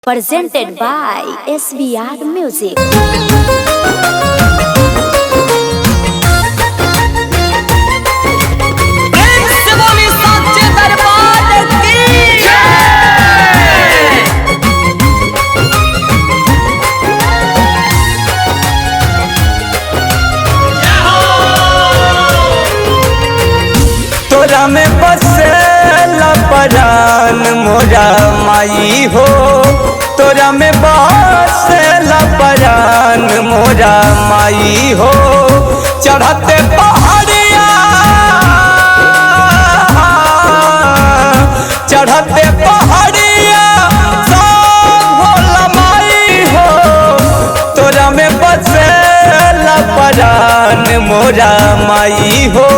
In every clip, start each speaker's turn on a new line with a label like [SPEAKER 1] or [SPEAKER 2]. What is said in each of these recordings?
[SPEAKER 1] Presented by SBR Music.
[SPEAKER 2] तोरा में बसेला परान मोरा माई हो, तोरा में बसेला परान मोरा माई हो। चढ़ते पहाड़िया चढ़ते पहाड़िया सब भोला माई हो, तोरा में बसेला परान मोरा माई हो,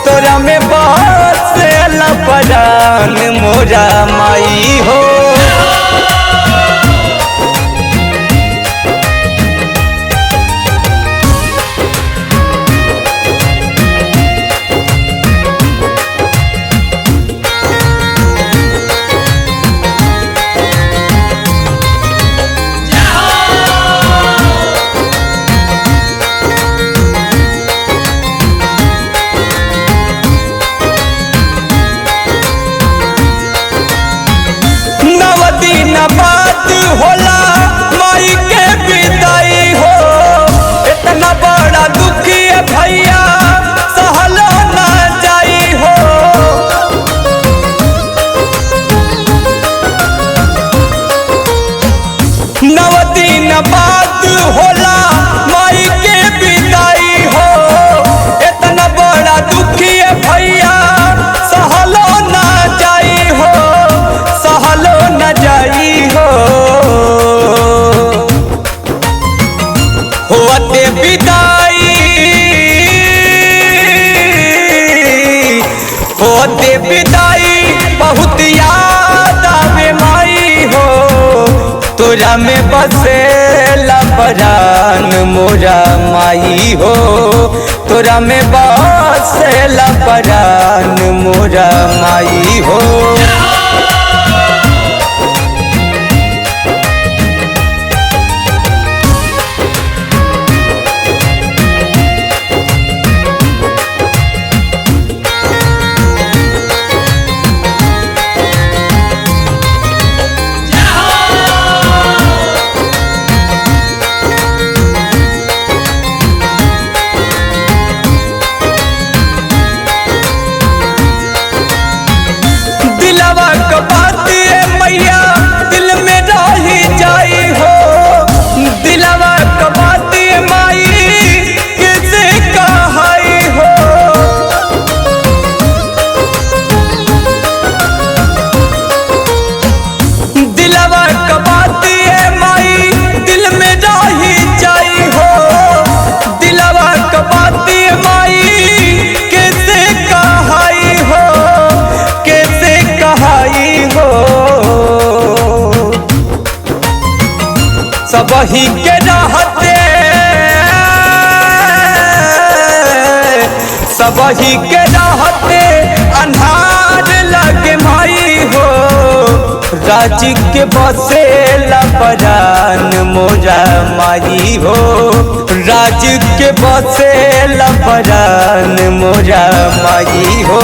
[SPEAKER 2] तोरा में बसेला परान मोरा माई हो। बात होला माई के विदाई हो, इतना बड़ा दुखी है भैया सहलो ना जाई हो। नव दिन बात होला माई के विदाई हो, इतना बड़ा दुखी है भैया सहलो ना जाई हो, सहलो न जाई हो। होते विदाई होते विदाई बहुत याद आवे माई हो, तोरा में बसेला परान मोरा माई हो, तोरा में बसेला परान मोरा माई हो। बात मैया दिल में रही जाई हो, दिलवा का बात माई किसे कहाई हो। दिलवा का बात माई दिल में रही जाई हो, दिलवा का बात माई किसे कहाई हो, कैसे कहाई हो। सबही के रहते सबही के रहते अन्हार लगे माई हो, राज के बसेला परान मोरा माई हो, राज के बसेला परान मोरा माई हो।